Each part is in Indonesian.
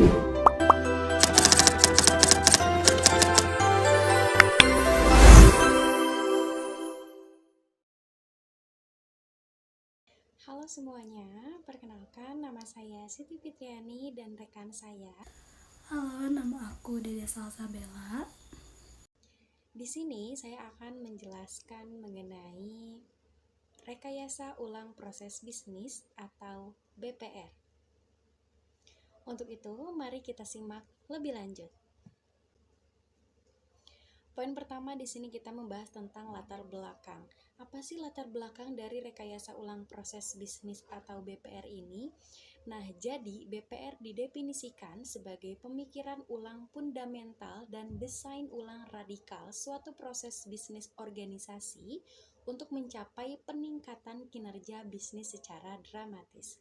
Halo semuanya, perkenalkan nama saya Siti Fitriani dan rekan saya. Halo, nama aku Dede Salsabella. Di sini saya akan menjelaskan mengenai rekayasa ulang proses bisnis atau BPR. Untuk itu, mari kita simak lebih lanjut. Poin pertama di sini kita membahas tentang latar belakang. Apa sih latar belakang dari rekayasa ulang proses bisnis atau BPR ini? Nah, jadi BPR didefinisikan sebagai pemikiran ulang fundamental dan desain ulang radikal suatu proses bisnis organisasi untuk mencapai peningkatan kinerja bisnis secara dramatis.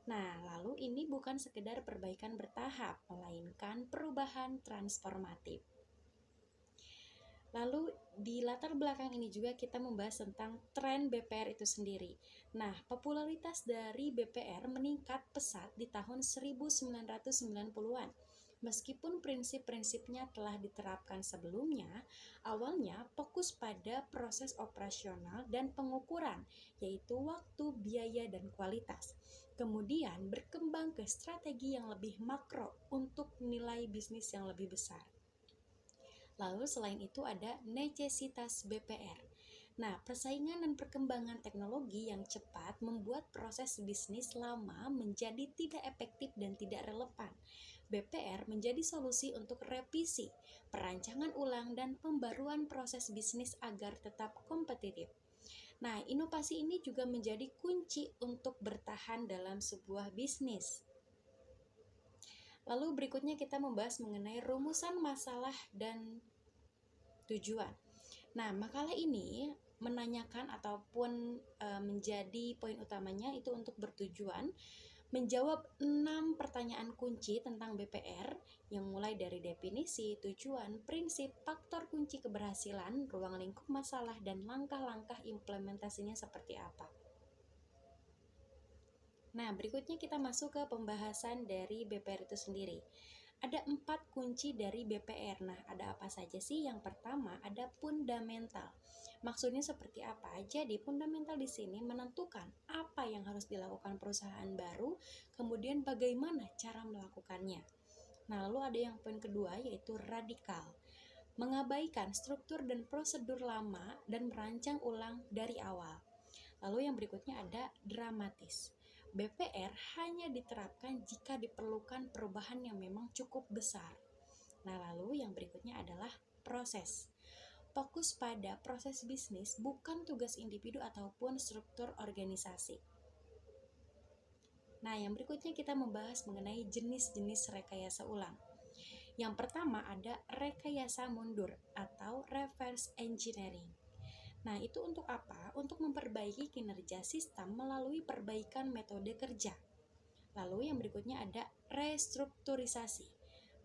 Nah, lalu ini bukan sekedar perbaikan bertahap, melainkan perubahan transformatif. Lalu di latar belakang ini juga kita membahas tentang tren BPR itu sendiri. Nah, popularitas dari BPR meningkat pesat di tahun 1990-an. Meskipun prinsip-prinsipnya telah diterapkan sebelumnya, awalnya fokus pada proses operasional dan pengukuran, yaitu waktu, biaya, dan kualitas. Kemudian berkembang ke strategi yang lebih makro untuk nilai bisnis yang lebih besar. Lalu selain itu ada necesitas BPR. Nah, persaingan dan perkembangan teknologi yang cepat membuat proses bisnis lama menjadi tidak efektif dan tidak relevan. BPR menjadi solusi untuk revisi, perancangan ulang, dan pembaruan proses bisnis agar tetap kompetitif. Nah, inovasi ini juga menjadi kunci untuk bertahan dalam sebuah bisnis. Lalu berikutnya kita membahas mengenai rumusan masalah dan tujuan. Nah, makalah ini menanyakan ataupun menjadi poin utamanya itu untuk bertujuan menjawab 6 pertanyaan kunci tentang BPR yang mulai dari definisi, tujuan, prinsip, faktor kunci keberhasilan, ruang lingkup masalah, dan langkah-langkah implementasinya seperti apa. Nah, berikutnya kita masuk ke pembahasan dari BPR itu sendiri. Ada 4 kunci dari BPR. Nah, ada apa saja sih? Yang pertama, ada fundamental. Maksudnya seperti apa? Jadi, fundamental di sini menentukan apa yang harus dilakukan perusahaan baru, kemudian bagaimana cara melakukannya. Nah, lalu ada yang poin kedua, yaitu radikal. Mengabaikan struktur dan prosedur lama dan merancang ulang dari awal. Lalu yang berikutnya ada dramatis. BPR hanya diterapkan jika diperlukan perubahan yang memang cukup besar. Nah, lalu yang berikutnya adalah proses. Fokus pada proses bisnis, bukan tugas individu ataupun struktur organisasi. Nah, yang berikutnya kita membahas mengenai jenis-jenis rekayasa ulang. Yang pertama ada rekayasa mundur atau reverse engineering. Nah, itu untuk apa? Untuk memperbaiki kinerja sistem melalui perbaikan metode kerja. Lalu yang berikutnya ada restrukturisasi.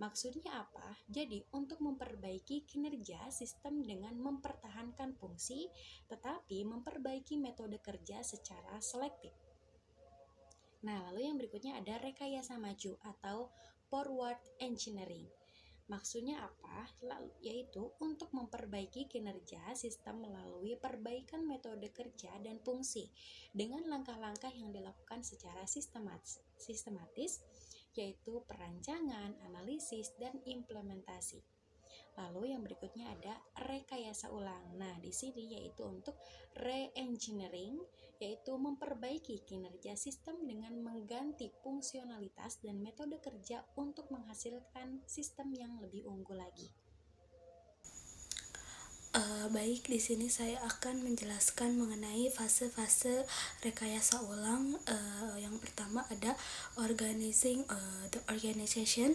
Maksudnya apa? Jadi, untuk memperbaiki kinerja sistem dengan mempertahankan fungsi, tetapi memperbaiki metode kerja secara selektif. Nah, lalu yang berikutnya ada rekayasa maju atau forward engineering. Maksudnya apa? Yaitu untuk memperbaiki kinerja sistem melalui perbaikan metode kerja dan fungsi dengan langkah-langkah yang dilakukan secara sistematis, yaitu perancangan, analisis, dan implementasi. Lalu yang berikutnya ada rekayasa ulang. Nah, di sini yaitu untuk re-engineering, yaitu memperbaiki kinerja sistem dengan mengganti fungsionalitas dan metode kerja untuk menghasilkan sistem yang lebih unggul lagi. Baik, di sini saya akan menjelaskan mengenai fase-fase rekayasa ulang. Yang pertama ada the organization.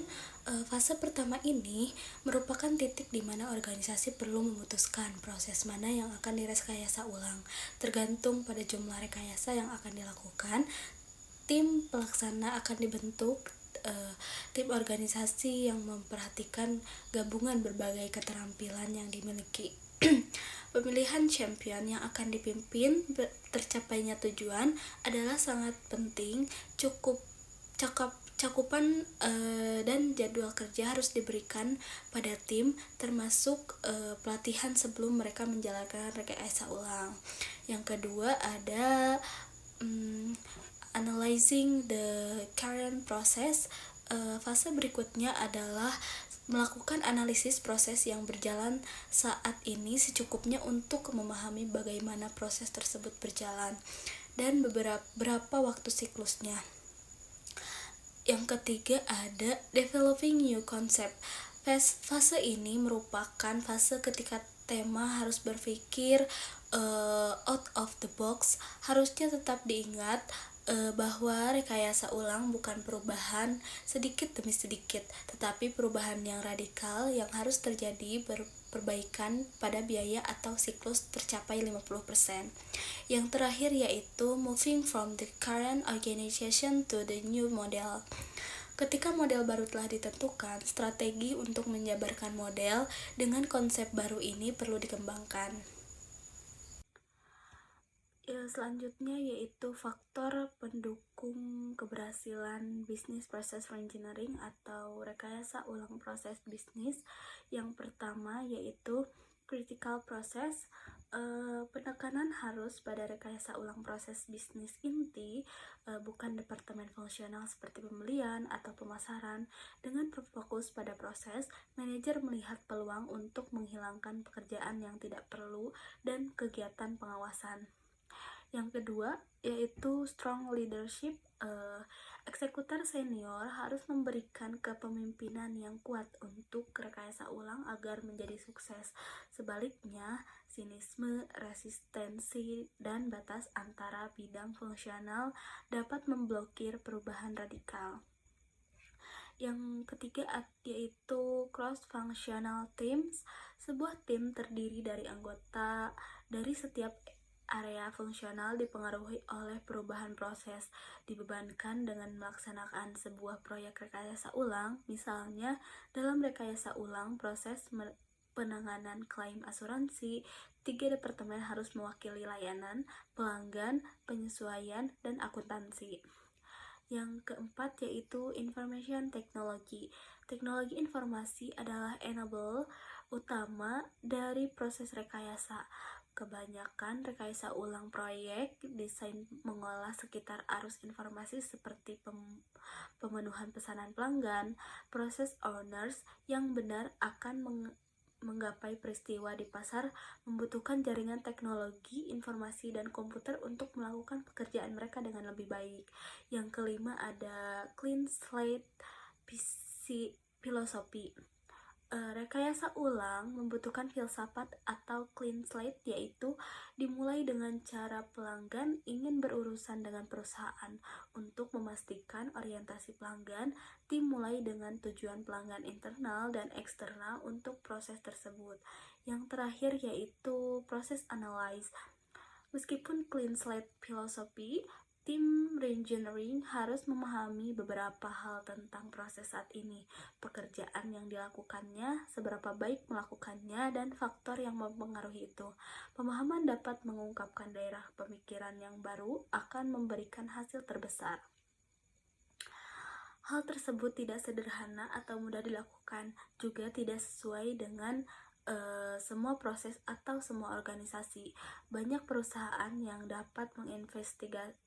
Fase pertama ini merupakan titik di mana organisasi perlu memutuskan proses mana yang akan direkayasa ulang. Tergantung pada jumlah rekayasa yang akan dilakukan, tim pelaksana akan dibentuk. Tim organisasi yang memperhatikan gabungan berbagai keterampilan yang dimiliki. Pemilihan champion yang akan dipimpin tercapainya tujuan adalah sangat penting. Cukup cakupan dan jadwal kerja harus diberikan pada tim, termasuk pelatihan sebelum mereka menjalankan rekayasa ulang. Yang kedua ada analyzing the current process. Fase berikutnya adalah melakukan analisis proses yang berjalan saat ini secukupnya untuk memahami bagaimana proses tersebut berjalan dan berapa waktu siklusnya. Yang ketiga ada developing new concept. Fase ini merupakan fase ketika tema harus berpikir out of the box. Harusnya tetap diingat bahwa rekayasa ulang bukan perubahan sedikit demi sedikit, tetapi perubahan yang radikal yang harus terjadi perbaikan pada biaya atau siklus tercapai 50%. Yang terakhir yaitu moving from the current organization to the new model. Ketika model baru telah ditentukan, strategi untuk menjabarkan model dengan konsep baru ini perlu dikembangkan. Selanjutnya yaitu faktor pendukung keberhasilan bisnis proses reengineering atau rekayasa ulang proses bisnis. Yang pertama yaitu critical process. Penekanan harus pada rekayasa ulang proses bisnis inti, bukan departemen fungsional seperti pembelian atau pemasaran. Dengan berfokus pada proses, manajer melihat peluang untuk menghilangkan pekerjaan yang tidak perlu dan kegiatan pengawasan. Yang kedua yaitu strong leadership. Eksekutor senior harus memberikan kepemimpinan yang kuat untuk rekayasa ulang agar menjadi sukses. Sebaliknya, sinisme, resistensi, dan batas antara bidang fungsional dapat memblokir perubahan radikal. Yang ketiga yaitu cross-functional teams. Sebuah tim terdiri dari anggota dari setiap area fungsional dipengaruhi oleh perubahan proses, dibebankan dengan melaksanakan sebuah proyek rekayasa ulang. Misalnya, dalam rekayasa ulang proses penanganan klaim asuransi, 3 departemen harus mewakili layanan, pelanggan, penyesuaian, dan akuntansi. Yang keempat yaitu information technology. Teknologi informasi adalah enabler utama dari proses rekayasa. Kebanyakan rekayasa ulang proyek desain mengolah sekitar arus informasi seperti pemenuhan pesanan pelanggan. Proses owners yang benar akan menggapai peristiwa di pasar membutuhkan jaringan teknologi, informasi, dan komputer untuk melakukan pekerjaan mereka dengan lebih baik. Yang kelima ada clean slate filosofi. Rekayasa ulang membutuhkan filsafat atau clean slate, yaitu dimulai dengan cara pelanggan ingin berurusan dengan perusahaan. Untuk memastikan orientasi pelanggan, tim mulai dengan tujuan pelanggan internal dan eksternal untuk proses tersebut. Yang terakhir yaitu proses analyze. Meskipun clean slate filosofi, tim reengineering harus memahami beberapa hal tentang proses saat ini, pekerjaan yang dilakukannya, seberapa baik melakukannya, dan faktor yang mempengaruhi itu. Pemahaman dapat mengungkapkan daerah pemikiran yang baru akan memberikan hasil terbesar. Hal tersebut tidak sederhana atau mudah dilakukan, juga tidak sesuai dengan semua proses atau semua organisasi. Banyak perusahaan yang dapat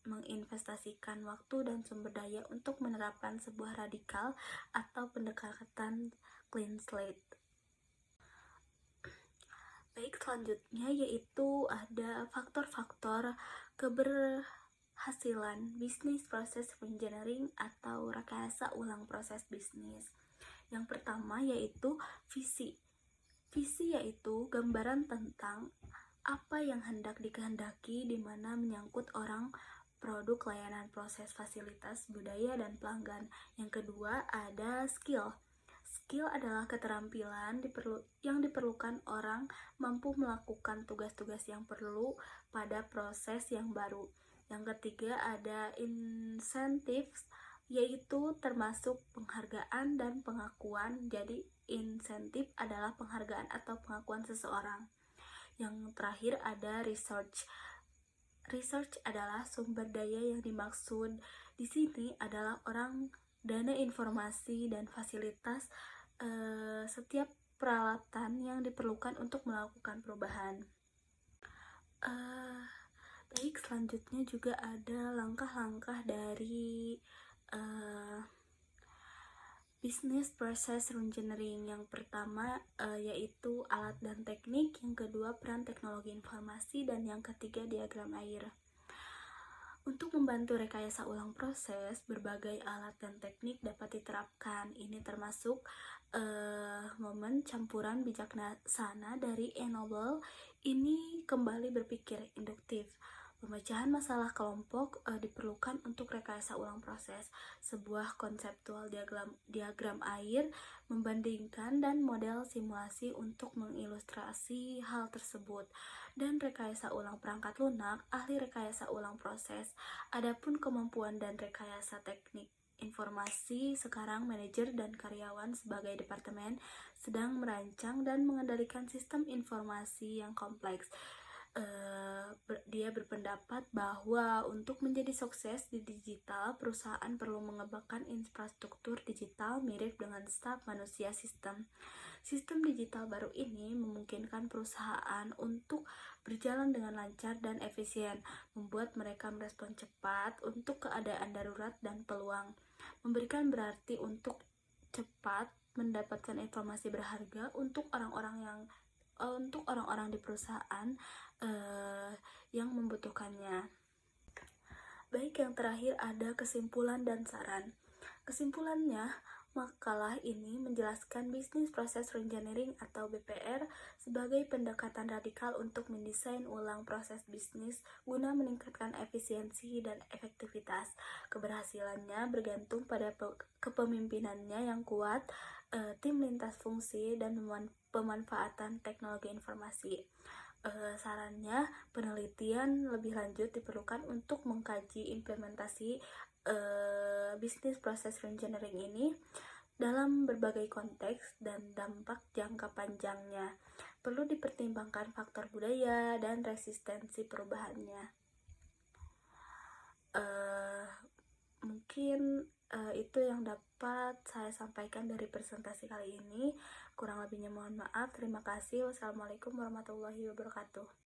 menginvestasikan waktu dan sumber daya untuk menerapkan sebuah radikal atau pendekatan clean slate. Baik, selanjutnya yaitu ada faktor-faktor keberhasilan bisnis proses reengineering atau rekayasa ulang proses bisnis. Yang pertama yaitu visi. Visi yaitu gambaran tentang apa yang hendak dikehendaki, di mana menyangkut orang, produk, layanan, proses, fasilitas, budaya, dan pelanggan. Yang kedua ada skill. Skill adalah keterampilan yang diperlukan orang mampu melakukan tugas-tugas yang perlu pada proses yang baru. Yang ketiga ada incentives, yaitu termasuk penghargaan dan pengakuan. Jadi insentif adalah penghargaan atau pengakuan seseorang. Yang terakhir ada research. Research adalah sumber daya yang dimaksud di sini adalah orang dana informasi, dan fasilitas setiap peralatan yang diperlukan untuk melakukan perubahan. Baik, selanjutnya juga ada langkah-langkah dari Business Process Reengineering. Yang pertama yaitu alat dan teknik, yang kedua peran teknologi informasi, dan yang ketiga diagram air. Untuk membantu rekayasa ulang proses, berbagai alat dan teknik dapat diterapkan. Ini termasuk momen campuran bijaksana dari Ennoble. Ini kembali berpikir induktif. Pemecahan masalah kelompok diperlukan untuk rekayasa ulang proses. Sebuah konseptual diagram air membandingkan dan model simulasi untuk mengilustrasi hal tersebut. Dan rekayasa ulang perangkat lunak, ahli rekayasa ulang proses. Adapun kemampuan dan rekayasa teknik informasi, sekarang manajer dan karyawan sebagai departemen sedang merancang dan mengendalikan sistem informasi yang kompleks. Dia berpendapat bahwa untuk menjadi sukses di digital, perusahaan perlu mengembangkan infrastruktur digital mirip dengan staf manusia sistem. Sistem digital baru ini memungkinkan perusahaan untuk berjalan dengan lancar dan efisien, membuat mereka merespon cepat untuk keadaan darurat dan peluang. Memberikan berarti untuk cepat mendapatkan informasi berharga untuk orang-orang di perusahaan yang membutuhkannya. Baik, yang terakhir ada kesimpulan dan saran. Kesimpulannya, makalah ini menjelaskan Business Process Reengineering atau BPR sebagai pendekatan radikal untuk mendesain ulang proses bisnis guna meningkatkan efisiensi dan efektivitas. Keberhasilannya bergantung pada kepemimpinannya yang kuat, tim lintas fungsi, dan pemanfaatan teknologi informasi. Sarannya, penelitian lebih lanjut diperlukan untuk mengkaji implementasi Business Process Reengineering ini dalam berbagai konteks dan dampak jangka panjangnya. Perlu dipertimbangkan faktor budaya dan resistensi perubahannya. Mungkin itu yang dapat saya sampaikan dari presentasi kali ini. Kurang lebihnya mohon maaf. Terima kasih. Wassalamualaikum warahmatullahi wabarakatuh.